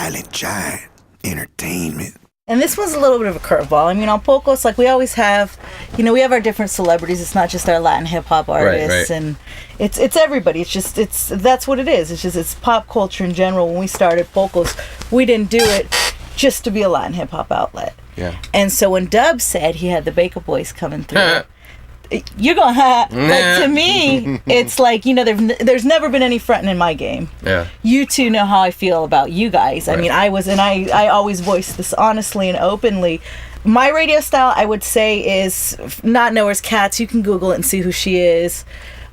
silent giant entertainment. And this was a little bit of a curveball. I mean, on Pocos, like we always have, you know, we have our different celebrities. It's not just our Latin hip hop artists, right. and it's everybody. That's what it is. It's pop culture in general. When we started Pocos, we didn't do it just to be a Latin hip hop outlet. Yeah. And so when Dub said he had the Baka Boyz coming through, you're gonna have, like, to me, it's like, you know, there's never been any fronting in my game. Yeah. You two know how I feel about you guys. I mean, I always voice this honestly and openly. My radio style, I would say, is not Knowers Cats. You can Google it and see who she is.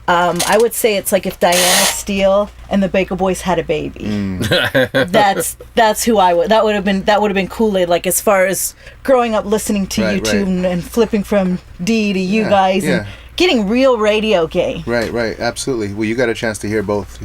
I would say it's like if Diana Steele and the Baka Boyz had a baby. That's who I would. That would have been Khool Aid. Like, as far as growing up listening to YouTube and flipping from D to you guys and getting real radio game. Right, absolutely. Well, you got a chance to hear both,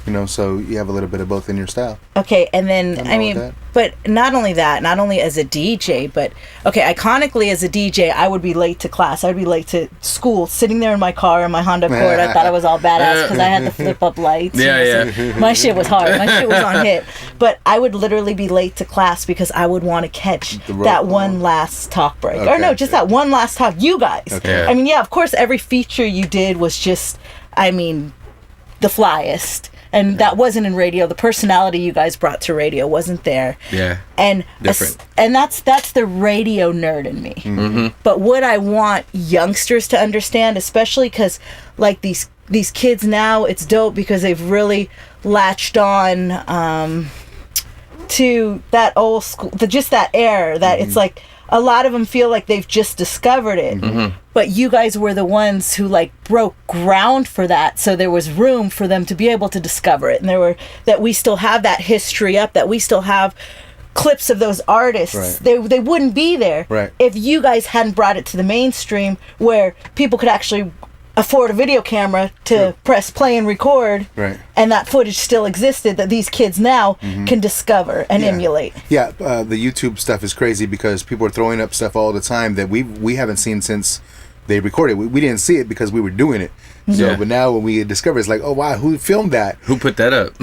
you know, so you have a little bit of both in your style. Okay, and then I mean, but not only as a DJ, but okay, iconically as a DJ, I would be late to class. I would be late to school, sitting there in my car in my Honda Accord. I thought I was all badass because I had the flip up lights. Yeah. My shit was hard. My shit was on hit. But I would literally be late to class because I would want to catch that one last talk break. Okay. Or no, just that one last talk. You guys. Okay. I mean, yeah, of course, every feature you did was just, I mean, the flyest. And that wasn't in radio. The personality you guys brought to radio wasn't there. Yeah. And different. And that's the radio nerd in me. Mm-hmm. But what I want youngsters to understand, especially because like these kids now, it's dope because they've really latched on to that old school, just that era that it's like a lot of them feel like they've just discovered it. Mm-hmm. But you guys were the ones who like broke ground for that, so there was room for them to be able to discover it, and that we still have that history up, that we still have clips of those artists. They wouldn't be there if you guys hadn't brought it to the mainstream where people could actually afford a video camera to press play and record, and that footage still existed that these kids now can discover and emulate. Yeah, the YouTube stuff is crazy because people are throwing up stuff all the time that we haven't seen since they recorded. We didn't see it because we were doing it. So, but now when we discover, it's like, oh wow, who filmed that? Who put that up?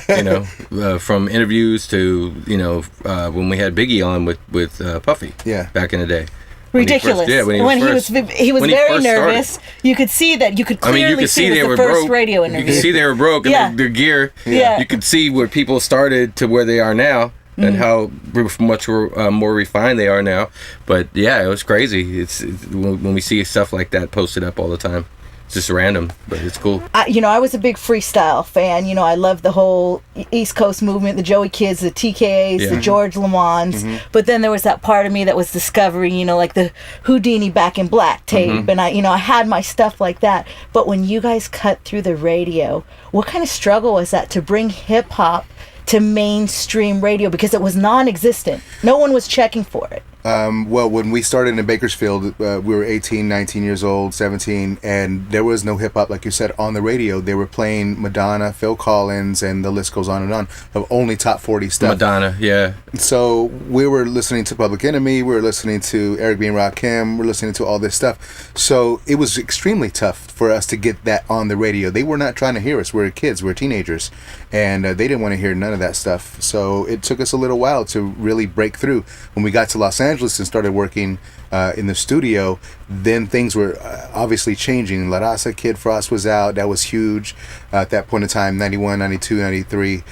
You know, from interviews to, you know, when we had Biggie on with Puffy. Back in the day. Ridiculous. When he was very nervous. Started. You could see that. You could clearly you could see it was the first radio interview. You could see they were broke and their gear. You could see where people started to where they are now. And how much more refined they are now. But yeah, it was crazy. It's when we see stuff like that posted up all the time. It's just random, but it's cool. I was a big freestyle fan. You know, I loved the whole East Coast movement, the Joey Kids, the TKAs, the George Lamons. But then there was that part of me that was discovering, you know, like the Houdini Back in Black tape. And I had my stuff like that. But when you guys cut through the radio, what kind of struggle was that to bring hip hop to mainstream radio, because it was non-existent? No one was checking for it. Well, when we started in Bakersfield, we were 18, 19 years old, 17, and there was no hip-hop, like you said, on the radio. They were playing Madonna, Phil Collins, and the list goes on, of only top 40 stuff. Madonna, yeah. So we were listening to Public Enemy, we were listening to Eric B. and Rakim, we're listening to all this stuff. So it was extremely tough for us to get that on the radio. They were not trying to hear us. We were kids, we were teenagers, and they didn't want to hear none of that stuff. So it took us a little while to really break through. When we got to Los Angeles and started working in the studio, then things were obviously changing. La Raza, Kid Frost was out. That was huge at that point in time. 91, 92, 93.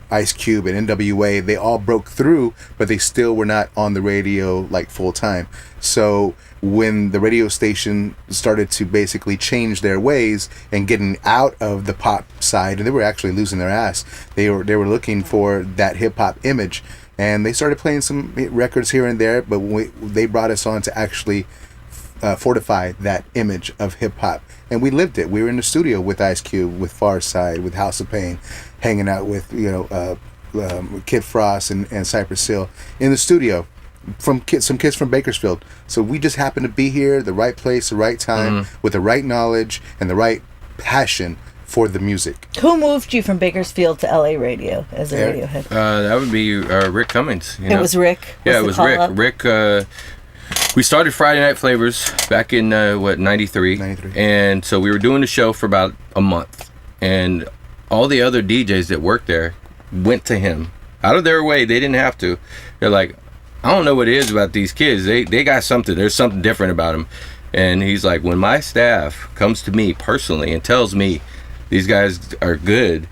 Ice Cube and NWA, they all broke through, but they still were not on the radio like full time. So when the radio station started to basically change their ways and getting out of the pop side, and they were actually losing their ass. They were looking for that hip hop image. And they started playing some records here and there, but they brought us on to actually fortify that image of hip-hop. And we lived it. We were in the studio with Ice Cube, with Pharcyde, with House of Pain, hanging out with, Kid Frost and Cypress Hill in the studio. Some kids from Bakersfield. So we just happened to be here, the right place, the right time, with the right knowledge and the right passion for the music. Who moved you from Bakersfield to LA radio as a radio head? That would be Rick Cummings. It was Rick? Yeah, it was Rick. Rick, we started Friday Night Flavors back in, 93? 93. And so we were doing the show for about a month. And all the other DJs that worked there went to him out of their way. They didn't have to. They're like, I don't know what it is about these kids. They got something. There's something different about them. And he's like, when my staff comes to me personally and tells me these guys are good,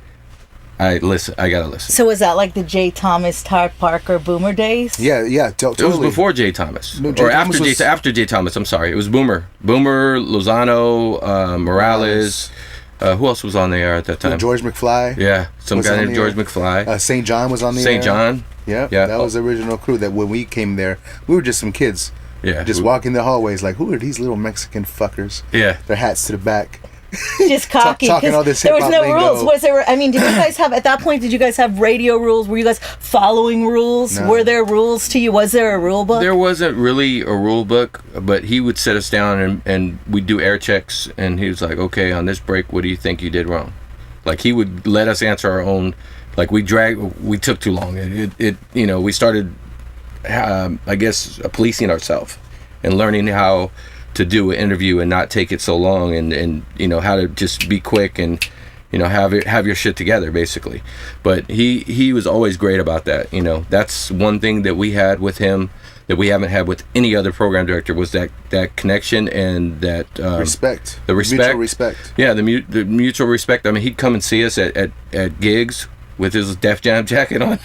I gotta listen. So was that like the Jay Thomas, Tarek Parker, Boomer days? Yeah, totally. It was before Jay Thomas. No, or after Jay Thomas, I'm sorry. It was Boomer, Lozano, Morales. Who else was on the air at that time? George McFly. Yeah, some guy named George McFly. St. John was on the air. St. John. Yeah, that was the original crew. That when we came there, we were just some kids. Yeah, just walking the hallways like, who are these little Mexican fuckers? Yeah, their hats to the back. Just cocky. Talking all this there was no lingo. rules. Was there? I mean, did you guys have at that point? Did you guys have radio rules? Were you guys following rules? No. Were there rules to you? Was there a rule book? There wasn't really a rule book, but he would sit us down and we'd do air checks, and he was like, "Okay, on this break, what do you think you did wrong?" Like he would let us answer our own. Like we took too long. We started, I guess, policing ourselves and learning how to do an interview and not take it so long, and how to just be quick and have your shit together basically. But he was always great about that. That's one thing that we had with him that we haven't had with any other program director, was that connection and that respect. The respect, mutual respect. Yeah, the mutual respect. I mean, he'd come and see us at gigs with his Def Jam jacket on,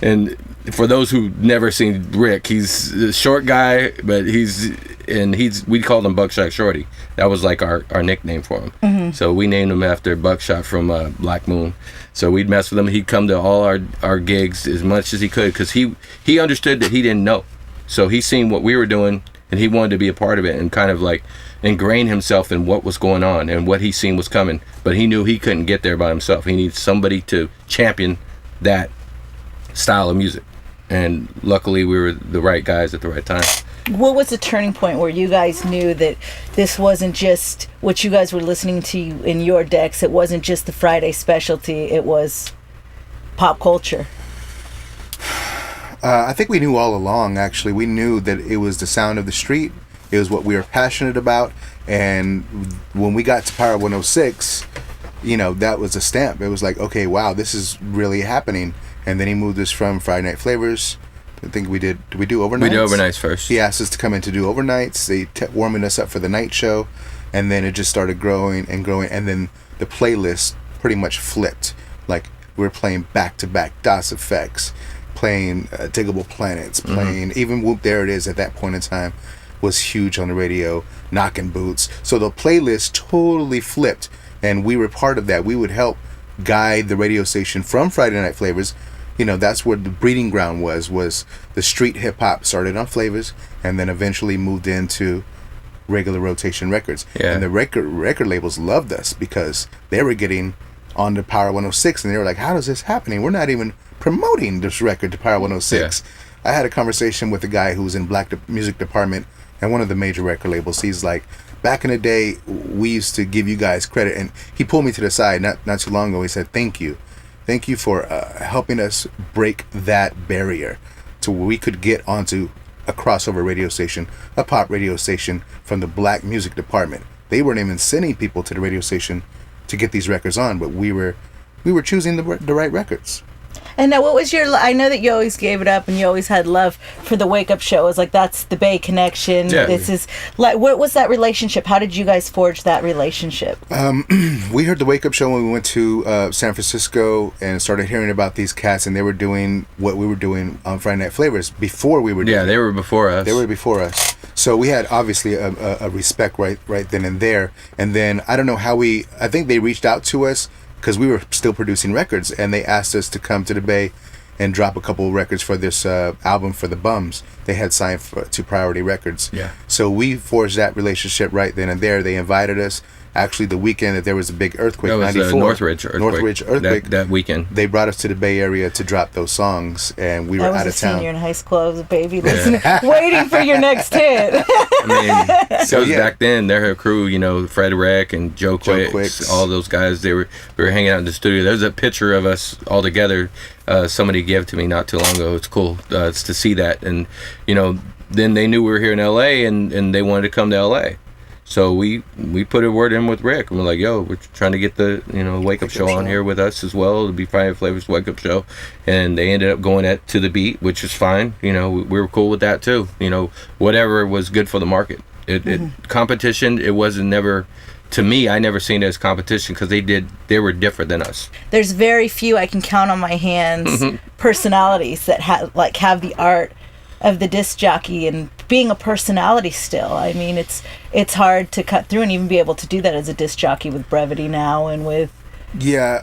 and for those who've never seen Rick, he's a short guy, but we called him Buckshot Shorty. That was like our nickname for him. Mm-hmm. So we named him after Buckshot from Black Moon. So we'd mess with him. He'd come to all our gigs as much as he could, because he understood that he didn't know. So he seen what we were doing, and he wanted to be a part of it and kind of like ingrain himself in what was going on and what he seen was coming. But he knew he couldn't get there by himself. He needed somebody to champion that style of music. And luckily we were the right guys at the right time. What was the turning point where you guys knew that this wasn't just what you guys were listening to in your decks? It wasn't just the Friday specialty. It was pop culture. I think we knew all along, actually. We knew that it was the sound of the street. It was what we were passionate about. And when we got to Power 106, that was a stamp. It was like, okay, wow, this is really happening. And then he moved us from Friday Night Flavors. I think we did we do overnights? We did overnights first. He asked us to come in to do overnights. They warming us up for the night show. And then it just started growing and growing. And then the playlist pretty much flipped. Like, we were playing back-to-back DOS Effects, playing Diggable Planets, playing even Whoop There It Is at that point in time was huge on the radio, Knockin' Boots. So the playlist totally flipped, and we were part of that. We would help guide the radio station from Friday Night Flavors. That's where the breeding ground was the street hip hop. Started on Flavors and then eventually moved into regular rotation records. Yeah. And the record labels loved us because they were getting on to Power 106, and they were like, how is this happening? We're not even promoting this record to Power 106. Yeah. I had a conversation with a guy who was in black music department and one of the major record labels. He's like, back in the day, we used to give you guys credit. And he pulled me to the side not too long ago. He said, thank you for helping us break that barrier to where we could get onto a crossover radio station, a pop radio station from the black music department. They weren't even sending people to the radio station to get these records on, but we were choosing the right records. And now, what was I know that you always gave it up and you always had love for the Wake Up Show. It was like, that's the Bay connection. Yeah. This is like, what was that relationship? How did you guys forge that relationship? We heard the Wake Up Show when we went to San Francisco and started hearing about these cats, and they were doing what we were doing on Friday Night Flavors before we were doing it. They were before us. They were before us. So we had obviously a respect right then and there. And then I don't know how I think they reached out to us because we were still producing records, and they asked us to come to the Bay and drop a couple of records for this album for the Bums. They had signed to Priority Records. Yeah. So we forged that relationship right then and there. They invited us. Actually, the weekend that there was a big earthquake, that was 94. Northridge earthquake. That weekend. They brought us to the Bay Area to drop those songs, and we were out of town. I was a senior in high school. I was a baby listening, waiting for your next hit. I mean, so back then, their crew, Fred Reck and Joe Quicks, all those guys, we were hanging out in the studio. There's a picture of us all together. Somebody gave to me not too long ago. It's cool to see that. And, then they knew we were here in L.A., and they wanted to come to L.A. So we put a word in with Rick, and we're like, yo, we're trying to get the wake up show on here with us as well. It'll be Friday Flavors Wake Up Show, and they ended up going to the beat, which is fine. We were cool with that too. Whatever was good for the market. Competition, it wasn't never. To me, I never seen it as competition because they were different than us. There's very few, I can count on my hands, personalities that have the art of the disc jockey and being a personality still. I mean, it's hard to cut through and even be able to do that as a disc jockey with brevity now and with... Yeah,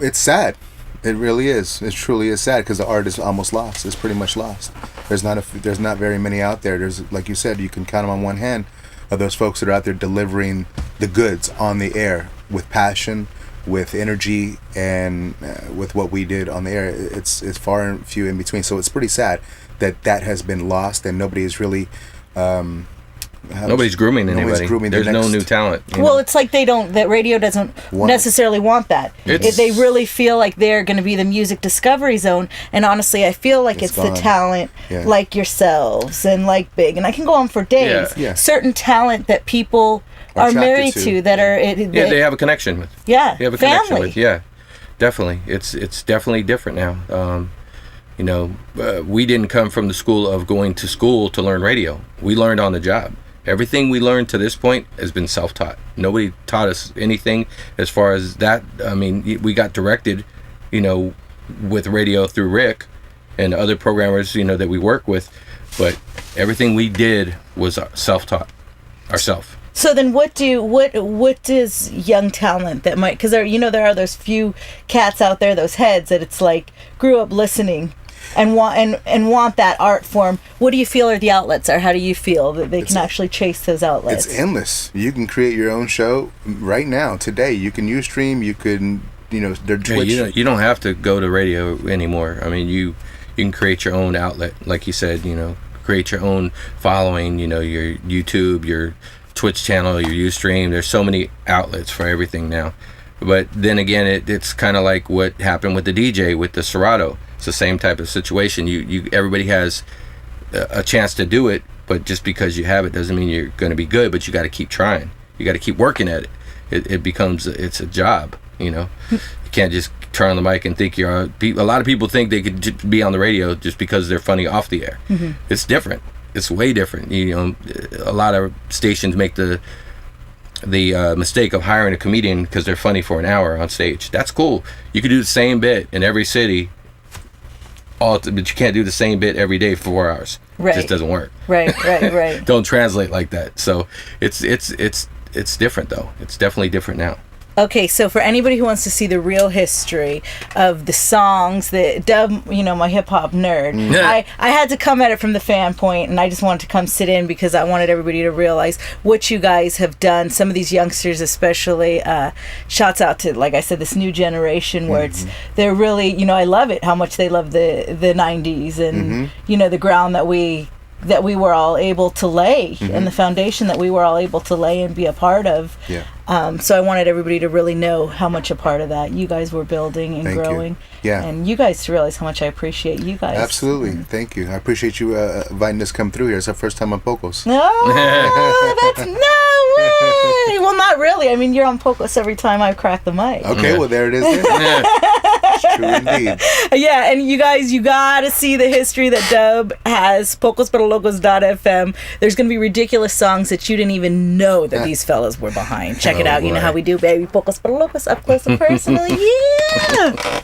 it's sad. It really is. It truly is sad because the art is almost lost. It's pretty much lost. There's not very many out there. There's, like you said, you can count them on one hand of those folks that are out there delivering the goods on the air with passion, with energy, and with what we did on the air. It's far and few in between. So it's pretty sad that has been lost and nobody's really nobody's grooming anybody. There's no new talent. Well, it's like that radio doesn't necessarily want that. They really feel like they're going to be the music discovery zone, and honestly I feel like it's the talent like yourselves and like Big, and I can go on for days. Certain talent that people are married to that are they have a connection with. They have a connection with. Definitely. It's definitely different now. We didn't come from the school of going to school to learn radio. We learned on the job. Everything we learned to this point has been self-taught. Nobody taught us anything as far as that. I mean, we got directed, with radio through Rick and other programmers, that we work with. But everything we did was self-taught ourselves. So then what does young talent that might, because there are those few cats out there, those heads that it's like grew up listening and want that art form. What do you feel are the outlets, or how do you feel that they can actually chase those outlets? It's endless. You can create your own show right now, today. You can Ustream, you can, their Twitch. You don't have to go to radio anymore. I mean, you can create your own outlet, like you said, create your own following, your YouTube, your Twitch channel, your Ustream. There's so many outlets for everything now. But then again, it's kind of like what happened with the DJ with the Serato. It's the same type of situation. Everybody has a chance to do it, but just because you have it doesn't mean you're going to be good. But you got to keep trying. You got to keep working at it. It's a job. You can't just turn on the mic and think you're on. A lot of people think they could be on the radio just because they're funny off the air. It's different. It's way different. A lot of stations make the mistake of hiring a comedian because they're funny for an hour on stage. That's cool. You could do the same bit in every city, but you can't do the same bit every day for 4 hours. Right. It just doesn't work. Right. Don't translate like that. So it's different though. It's definitely different now. Okay, so for anybody who wants to see the real history of the songs that Dub, my hip-hop nerd, I had to come at it from the fan point, and I just wanted to come sit in because I wanted everybody to realize what you guys have done. Some of these youngsters especially, shouts out to, like I said, this new generation where they're really, I love it, how much they love the 90s and, the ground that we were all able to lay and the foundation that we were all able to lay and be a part of. So I wanted everybody to really know how much a part of that you guys were building and growing. And you guys to realize how much I appreciate you guys. Absolutely. Thank you. I appreciate you inviting us to come through here. It's our first time on Pocos. No, that's no way. Well, not really. I mean, you're on Pocos every time I crack the mic. Okay, well, there it is. It's true indeed. Yeah, and you guys, you gotta see the history that Dub has. Pocos Pero Locos.fm. There's gonna be ridiculous songs that you didn't even know that these fellas were behind. Check it out. You know how we do, baby. Pocos Pero Locos, up close and personal. Yeah.